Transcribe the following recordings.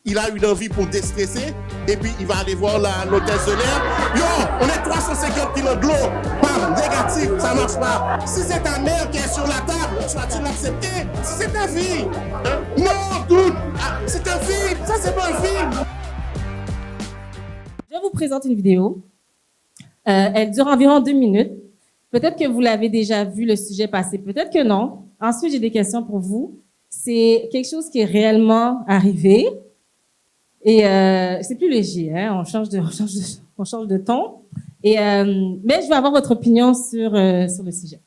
il a une envie pour déstresser, et puis il va aller voir l'hôtesse de l'air. Yo, on est 350 kilos de l'eau, bam, négatif, ça marche pas. Si c'est ta mère qui est sur la table, tu vas-tu l'accepter? Si c'est ta fille, non, dude, c'est un film, ça c'est pas un film. Je vous présente une vidéo. Elle dure environ 2 minutes. Peut-être que vous l'avez déjà vu le sujet passer, peut-être que non. Ensuite, j'ai des questions pour vous. C'est quelque chose qui est réellement arrivé. Et c'est plus léger, hein? On change de ton. Et mais je veux avoir votre opinion sur le sujet.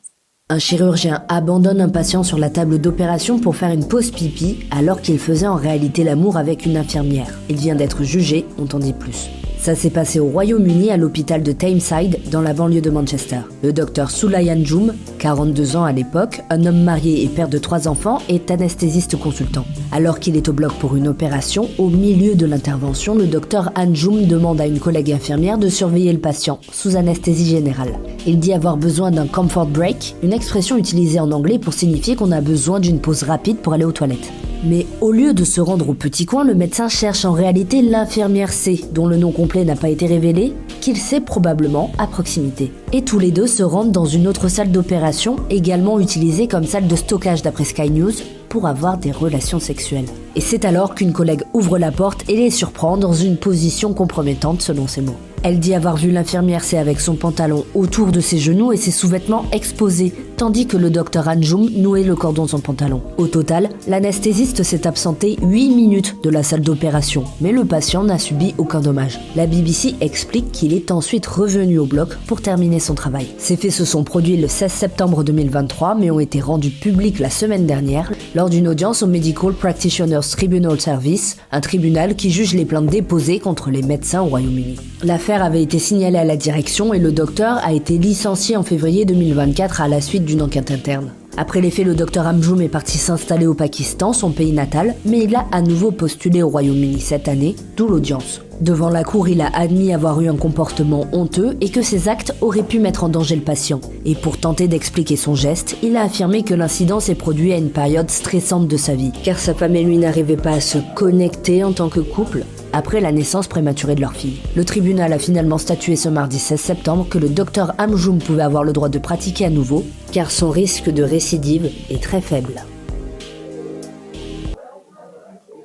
Un chirurgien abandonne un patient sur la table d'opération pour faire une pause pipi alors qu'il faisait en réalité l'amour avec une infirmière. Il vient d'être jugé, on t'en dit plus. Ça s'est passé au Royaume-Uni à l'hôpital de Tameside, dans la banlieue de Manchester. Le docteur Sulay Anjoum, 42 ans à l'époque, un homme marié et père de 3 enfants, est anesthésiste consultant. Alors qu'il est au bloc pour une opération, au milieu de l'intervention, le docteur Anjoum demande à une collègue infirmière de surveiller le patient, sous anesthésie générale. Il dit avoir besoin d'un comfort break, une expression utilisée en anglais pour signifier qu'on a besoin d'une pause rapide pour aller aux toilettes. Mais au lieu de se rendre au petit coin, le médecin cherche en réalité l'infirmière C, dont le nom complet n'a pas été révélé, qu'il sait probablement à proximité. Et tous les deux se rendent dans une autre salle d'opération, également utilisée comme salle de stockage d'après Sky News, pour avoir des relations sexuelles. Et c'est alors qu'une collègue ouvre la porte et les surprend dans une position compromettante selon ses mots. Elle dit avoir vu l'infirmière C avec son pantalon autour de ses genoux et ses sous-vêtements exposés, tandis que le docteur Anjoum nouait le cordon de son pantalon. Au total, l'anesthésiste s'est absenté 8 minutes de la salle d'opération, mais le patient n'a subi aucun dommage. La BBC explique qu'il est ensuite revenu au bloc pour terminer son travail. Ces faits se sont produits le 16 septembre 2023, mais ont été rendus publics la semaine dernière, lors d'une audience au Medical Practitioners Tribunal Service, un tribunal qui juge les plaintes déposées contre les médecins au Royaume-Uni. L'affaire avait été signalée à la direction et le docteur a été licencié en février 2024 à la suite d'une enquête interne. Après les faits, le docteur Anjoum est parti s'installer au Pakistan, son pays natal, mais il a à nouveau postulé au Royaume-Uni cette année, d'où l'audience. Devant la cour, il a admis avoir eu un comportement honteux et que ses actes auraient pu mettre en danger le patient. Et pour tenter d'expliquer son geste, il a affirmé que l'incident s'est produit à une période stressante de sa vie, car sa femme et lui n'arrivaient pas à se connecter en tant que couple après la naissance prématurée de leur fille. Le tribunal a finalement statué ce mardi 16 septembre que le docteur Anjoum pouvait avoir le droit de pratiquer à nouveau, car son risque de récidive est très faible.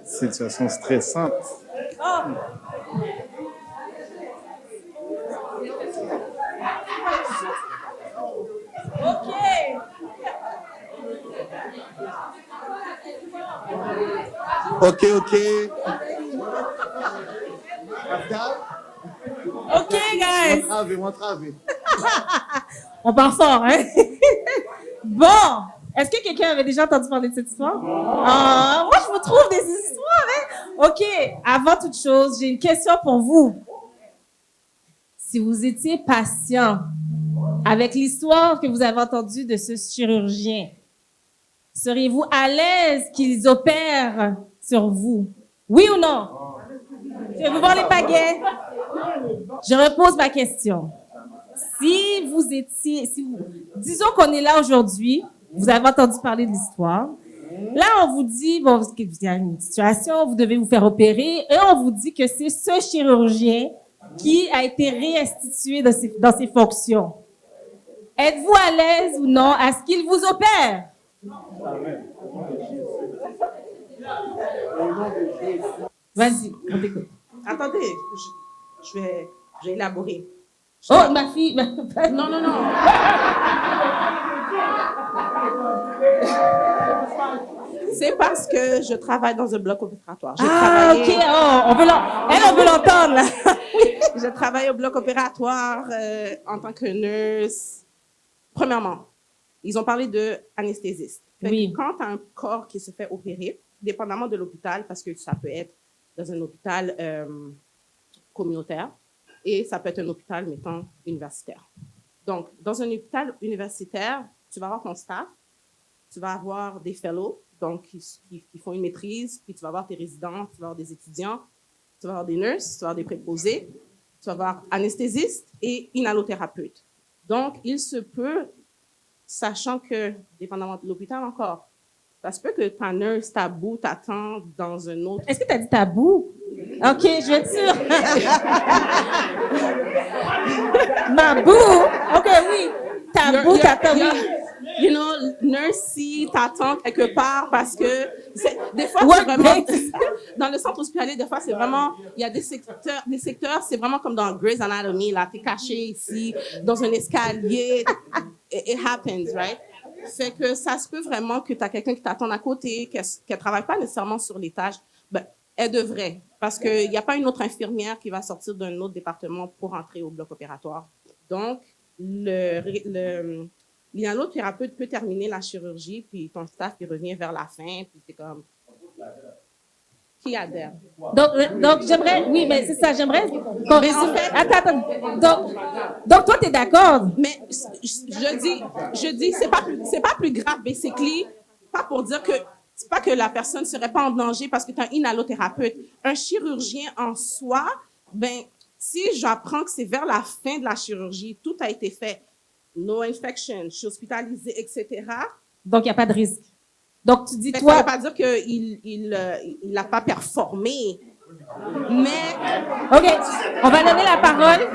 Situation stressante. Ok. OK, guys. M'entraver. On part fort, hein? Bon. Est-ce que quelqu'un avait déjà entendu parler de cette histoire? Moi, je vous trouve des histoires, hein? OK. Avant toute chose, j'ai une question pour vous. Si vous étiez patient avec l'histoire que vous avez entendue de ce chirurgien, seriez-vous à l'aise qu'ils opèrent sur vous? Oui ou non? Je vais vous voir les pagaies. Je repose ma question. Disons qu'on est là aujourd'hui, vous avez entendu parler de l'histoire. Là, on vous dit, bon, il y a une situation, vous devez vous faire opérer, et on vous dit que c'est ce chirurgien qui a été réinstitué dans ses fonctions. Êtes-vous à l'aise ou non à ce qu'il vous opère? Vas-y, on t'écoute. Attendez, je vais élaborer. Oh, ma fille. Non. C'est parce que je travaille dans un bloc opératoire. OK. Oh, on veut l'entendre, là. Je travaille au bloc opératoire en tant que nurse. Premièrement, ils ont parlé d'anesthésiste. Oui. Quand tu as un corps qui se fait opérer, dépendamment de l'hôpital, parce que ça peut être dans un hôpital communautaire et ça peut être un hôpital, mettons, universitaire. Donc, dans un hôpital universitaire, tu vas avoir ton staff, tu vas avoir des fellows, donc qui font une maîtrise, puis tu vas avoir tes résidents, tu vas avoir des étudiants, tu vas avoir des nurses, tu vas avoir des préposés, tu vas avoir anesthésistes et inhalothérapeutes. Donc, il se peut, sachant que, dépendamment de l'hôpital encore, Ça se peut que ta nurse, ta boue, t'attend dans un autre... Est-ce que tu as dit tabou? OK, je vais être sûre. Ma boue? OK, oui. Tabou, t'attends, oui. You know, nurse, t'attends quelque part parce que des fois, Ouais, c'est vraiment... mais- Dans le centre hospitalier, des fois, c'est vraiment... Il y a des secteurs, c'est vraiment comme dans Grey's Anatomy, là, t'es caché ici, dans un escalier. It happens, right? Fait que ça se peut vraiment que tu as quelqu'un qui t'attend à côté, qu'elle ne travaille pas nécessairement sur les tâches. Ben, elle devrait, parce qu'il n'y a pas une autre infirmière qui va sortir d'un autre département pour entrer au bloc opératoire. Donc, l'inhalothérapeute peut terminer la chirurgie, puis ton staff il revient vers la fin, puis c'est comme... Qui adhère? Donc j'aimerais, oui, mais c'est ça, j'aimerais qu'on résume. fait- Attends. Donc toi, tu es d'accord? Mais je dis, c'est pas plus grave, basically, pas pour dire que c'est pas que la personne ne serait pas en danger parce que tu as un inhalothérapeute. Un chirurgien en soi, ben, si j'apprends que c'est vers la fin de la chirurgie, tout a été fait, no infection, je suis hospitalisée, etc. Donc, il n'y a pas de risque. Donc, tu dis, Ça ne veut toi... pas dire qu'il n'a pas performé, mais OK, on va donner la parole.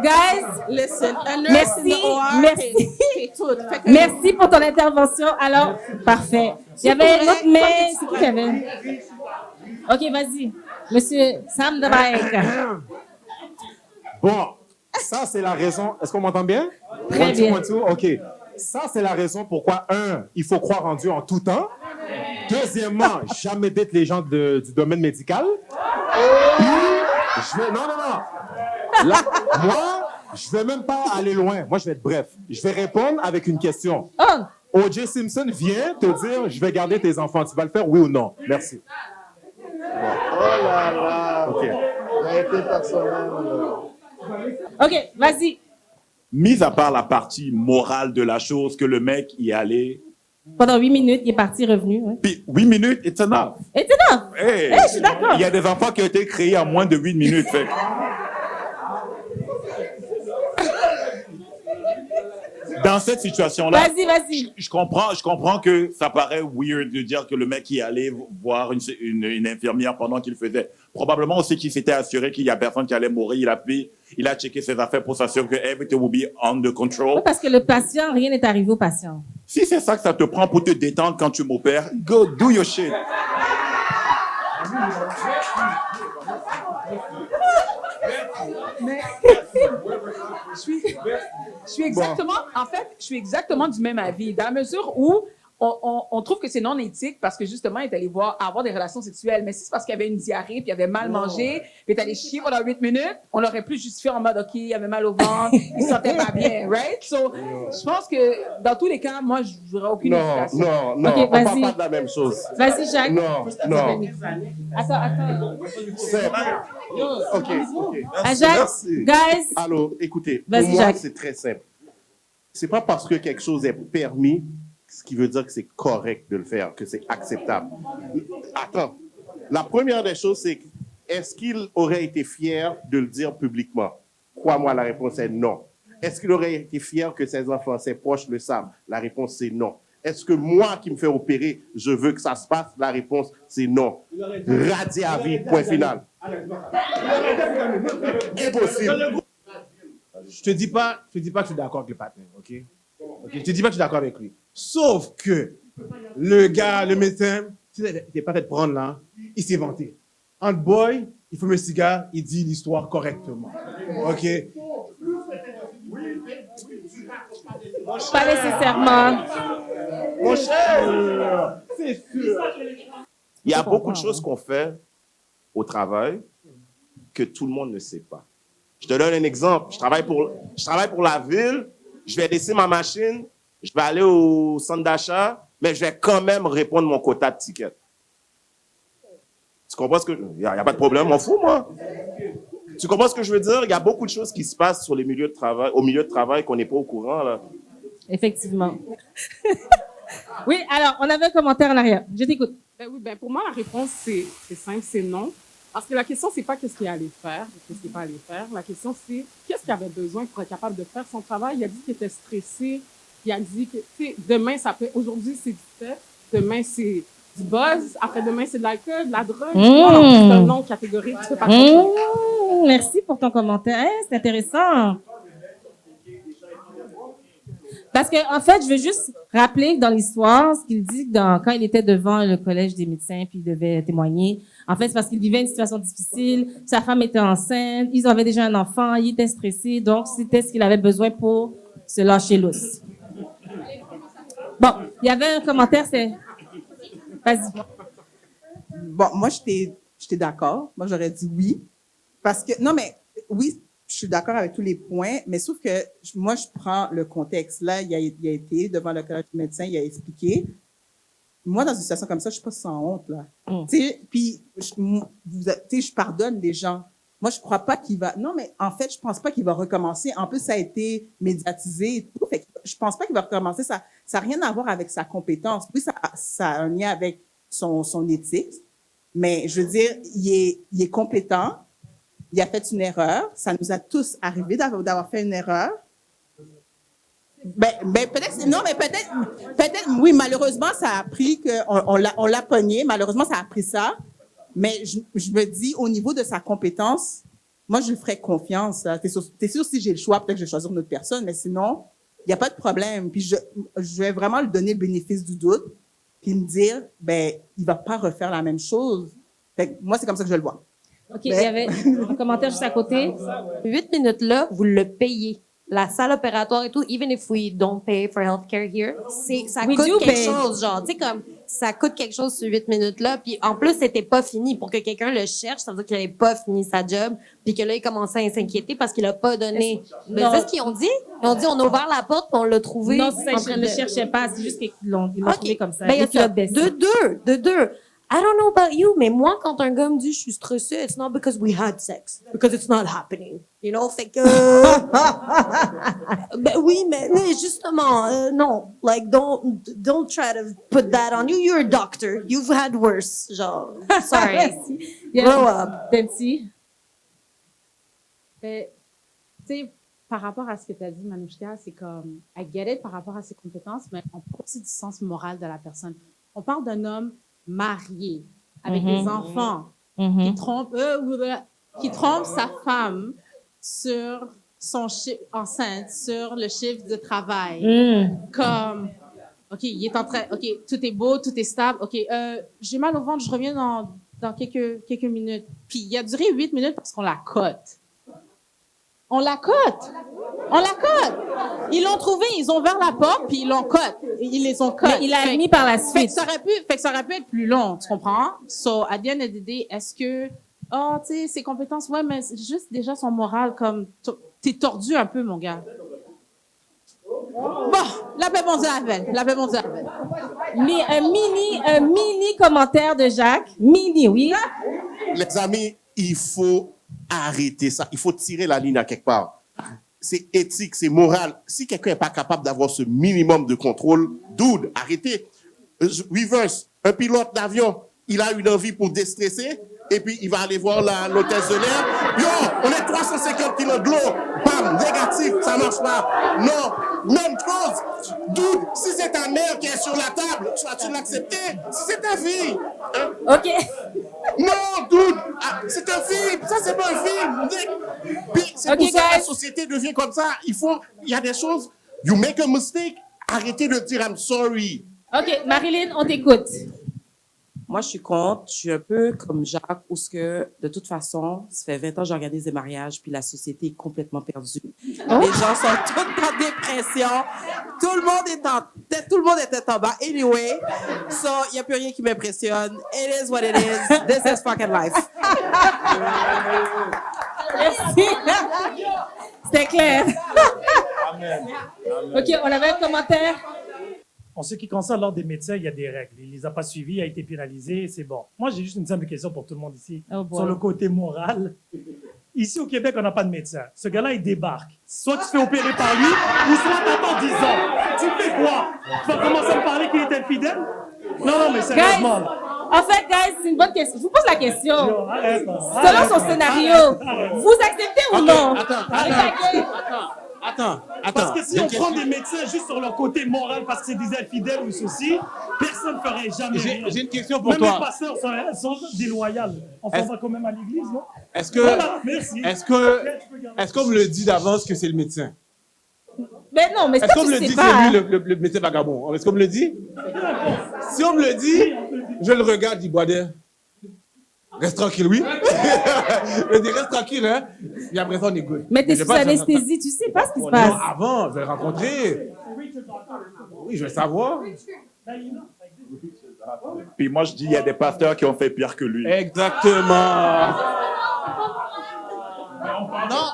Guys, listen, a nurse Merci, in the OR, merci. c'est tout. Fait que- merci pour ton intervention. Alors, parfait. Il y avait une autre, mais correct. c'est qui qu'il y avait? OK, vas-y. Monsieur Sam Dabaek. Bon, ça, c'est la raison. Est-ce qu'on m'entend bien? Très One, two, bien. one, two. OK. Ça, c'est la raison pourquoi, il faut croire en Dieu en tout temps. Deuxièmement, jamais d'être les gens du domaine médical. Non. Là, moi, je vais même pas aller loin. Moi, je vais être bref. Je vais répondre avec une question. Oh, O.J. Simpson vient te dire, je vais garder tes enfants. Tu vas le faire, oui ou non? Merci. Oh là là. OK. Ça a été personnel. OK, vas-y. Mis à part la partie morale de la chose, que le mec y allait, Pendant 8 minutes, il est parti, revenu. Ouais. puis 8 minutes, it's enough. Et c'est là. Hey, Je suis d'accord. il y a des enfants qui ont été créés en moins de 8 minutes. Fait. Dans cette situation-là, Vas-y. je comprends que ça paraît weird de dire que le mec y allait voir une infirmière pendant qu'il faisait. Probablement aussi qu'il s'était assuré qu'il y a personne qui allait mourir. Il a checké ses affaires pour s'assurer que everything will be under control. Oui, parce que le patient, rien n'est arrivé au patient. Si c'est ça que ça te prend pour te détendre quand tu m'opères, go do your shit. Mais je suis exactement, en fait, je suis exactement du même avis, dans la mesure où on trouve que c'est non éthique parce que justement, il est allé avoir des relations sexuelles. Mais si c'est parce qu'il avait une diarrhée, puis il avait mal mangé, puis il est allé chier pendant 8 minutes, on l'aurait plus justifié en mode, OK, il avait mal au ventre, il se sentait pas bien, right? So, je pense que dans tous les cas, moi, je n'aurais aucune hésitation. Non, Ok, on parle vas-y. pas de la même chose. Vas-y, Jacques. Non. Attends. Simple. OK. Ah, Jacques, Merci. guys. Alors, écoutez, pour Vas-y, moi, Jacques. c'est très simple. C'est pas parce que quelque chose est permis, ce qui veut dire que c'est correct de le faire, que c'est acceptable. Attends. La première des choses, c'est est-ce qu'il aurait été fier de le dire publiquement? Crois-moi, la réponse est non. Est-ce qu'il aurait été fier que ses enfants, ses proches le savent? La réponse, c'est non. Est-ce que moi qui me fais opérer, je veux que ça se passe? La réponse, c'est non. Radié à vie, point final. Impossible. Je te dis pas que je suis d'accord avec le partenaire, ok? Je te dis pas que je suis d'accord avec lui. Sauf que le gars, le médecin, il n'était pas fait de prendre là, il s'est vanté. En boy, il fume un cigare, il dit l'histoire correctement. Ok? Pas nécessairement. Mon cher, c'est sûr. Il y a beaucoup de choses qu'on fait au travail que tout le monde ne sait pas. Je te donne un exemple. Je travaille pour la ville. Je vais laisser ma machine. Je vais aller au centre d'achat, mais je vais quand même répondre mon quota de tickets. Tu comprends ce que... Il n'y a pas de problème, m'en fous, moi. Tu comprends ce que je veux dire? Il y a beaucoup de choses qui se passent sur les milieux de travail, au milieu de travail qu'on n'est pas au courant, là. Effectivement. Oui, alors, on avait un commentaire en arrière. Je t'écoute. Ben pour moi, la réponse, c'est simple, c'est non. Parce que la question, c'est pas qu'est-ce qu'il allait faire, qu'est-ce qu'il va aller faire. La question, c'est qu'est-ce qu'il avait besoin pour être capable de faire son travail. Il a dit qu'il était stressé. Il a dit que, tu sais, demain, ça peut, aujourd'hui, c'est du fait. Demain, c'est du buzz. Après-demain, c'est de l'alcool, de la drogue. Non, c'est un nom catégorique. Tu peux pas comprendre. Merci pour ton commentaire. Hey, c'est intéressant. Parce que, en fait, je veux juste rappeler dans l'histoire ce qu'il dit quand il était devant le collège des médecins puis il devait témoigner. En fait, c'est parce qu'il vivait une situation difficile. Sa femme était enceinte. Ils avaient déjà un enfant. Il était stressé. Donc, c'était ce qu'il avait besoin pour se lâcher lousse. Bon, il y avait un commentaire, c'est... Vas-y. Bon, moi, j'étais d'accord. Moi, j'aurais dit oui. Parce que, non, mais oui, je suis d'accord avec tous les points, mais sauf que moi, je prends le contexte. Là, il a été devant le collège de médecins, il a expliqué. Moi, dans une situation comme ça, je suis pas sans honte, là. Tu sais, puis, je pardonne les gens. Moi, je crois pas qu'il va... Non, mais en fait, je pense pas qu'il va recommencer. En plus, ça a été médiatisé et tout. Fait que je pense pas qu'il va recommencer. Ça n'a rien à voir avec sa compétence. Oui, ça a un lien avec son éthique. Mais je veux dire, il est compétent. Il a fait une erreur. Ça nous a tous arrivé d'avoir fait une erreur. Ben peut-être, non, mais peut-être, oui, malheureusement, ça a pris on l'a pogné. Malheureusement, ça a pris ça. Mais je me dis, au niveau de sa compétence, moi, je lui ferais confiance. T'es sûr, si j'ai le choix, peut-être que je vais choisir une autre personne, mais sinon, il n'y a pas de problème. Puis je vais vraiment lui donner le bénéfice du doute, puis me dire, ben, il va pas refaire la même chose. Fait que moi, c'est comme ça que je le vois. OK, il y avait un commentaire juste à côté. 8 minutes là, vous le payez. La salle opératoire et tout, even if we don't pay for healthcare here, ça coûte quelque chose, genre, tu sais, comme, ça coûte quelque chose sur 8 minutes là, puis en plus, c'était pas fini. Pour que quelqu'un le cherche, ça veut dire qu'il avait pas fini sa job, puis que là, il commençait à s'inquiéter parce qu'il a pas donné. Mais c'est ce qu'ils ont dit? Ils ont dit, on a ouvert la porte, puis on l'a trouvé. Non, ça, je ne le cherchais pas, c'est juste qu'ils l'ont trouvé comme ça. Ben, de deux. I don't know about you, mais moi, quand un gars me dit je suis stressé, it's not because we had sex, because it's not happening. You know, fait que... ben oui, mais justement, non. Like, don't try to put that on you. You're a doctor. You've had worse. Genre, sorry. Grow up. Dempsey? Tu sais, par rapport à ce que tu as dit, Manouchka, c'est comme, I get it par rapport à ses compétences, mais on parle aussi du sens moral de la personne. On parle d'un homme marié, avec des enfants, qui trompe sa femme sur son chiffre enceinte, sur le chiffre de travail. Comme, OK, il est en train, OK, tout est beau, tout est stable, OK, j'ai mal au ventre, je reviens dans quelques minutes. Puis il a duré 8 minutes parce qu'on la cote. On la cote. Ils l'ont trouvé, ils ont ouvert la porte, puis ils l'ont cote. Ils les ont cote. Il a mis par la suite. Fait que ça aurait pu être plus long, tu comprends? So, at the end of the day, est-ce que, tu sais, ses compétences, ouais, mais c'est juste déjà son moral, comme, t'es tordu un peu, mon gars. Bon, la paix bon Dieu appelle. Mais un mini commentaire de Jacques. Mini, oui. Les amis, il faut arrêter ça. Il faut tirer la ligne à quelque part. C'est éthique, c'est moral. Si quelqu'un n'est pas capable d'avoir ce minimum de contrôle, dude, arrêtez. Reverse, un pilote d'avion, il a une envie pour déstresser, et puis il va aller voir l'hôtesse de l'air. Yo, on est 350 kilos de l'eau. Bam, négatif, ça marche pas. Non, même chose. Dude, si c'est ta mère qui est sur la table, vas-tu l'accepter? Si c'est ta fille. Hein? OK. Non, dude, c'est un film. Ça, c'est pas un film. Puis c'est pour ça que la société devient comme ça. Il y a des choses. You make a mistake. Arrêtez de dire I'm sorry. OK, Marilyn, on t'écoute. Moi, je suis contre. Je suis un peu comme Jacques, où ce que, de toute façon, ça fait 20 ans que j'organise des mariages, puis la société est complètement perdue. Oh. Les gens sont tous en dépression. Tout le monde était en bas. Anyway, so, il n'y a plus rien qui m'impressionne. It is what it is. This is fucking life. Merci. C'était clair. Amen. OK, on avait un commentaire. En ce qui concerne l'ordre des médecins, il y a des règles. Il ne les a pas suivies, il a été pénalisé, c'est bon. Moi, j'ai juste une simple question pour tout le monde ici, sur le côté moral. Ici, au Québec, on n'a pas de médecin. Ce gars-là, il débarque. Soit tu te fais opérer par lui, ou soit tu attends 10 ans. Tu fais quoi? Tu vas commencer à me parler qu'il est infidèle? Non, mais sérieusement. En fait, guys, c'est une bonne question. Je vous pose la question. Selon son scénario, vous acceptez ou non? Attends. Attends. Parce que si on prend des médecins juste sur leur côté moral parce que c'est des infidèles ou ceci, personne ne ferait jamais rien. J'ai une question pour Même toi. les pasteurs sont déloyaux. On s'en va quand même à l'église, non? Est-ce que, Voilà, merci. est-ce qu'on me le dit d'avance que c'est le médecin? Mais non, mais ça, est-ce qu'on tu me le sais dit que pas. c'est lui le médecin vagabond? Est-ce qu'on me le dit? Si on me le dit, je le regarde, il boit d'air. Reste tranquille, oui. Je dis, reste tranquille, hein. Et après ça, on est good. Mais t'es je sous sais pas, anesthésie, tu sais pas ce qui se Non, passe. avant, je vais le rencontrer. Oui, je vais savoir. Puis moi, je dis, il y a des pasteurs qui ont fait pire que lui. Exactement. Non,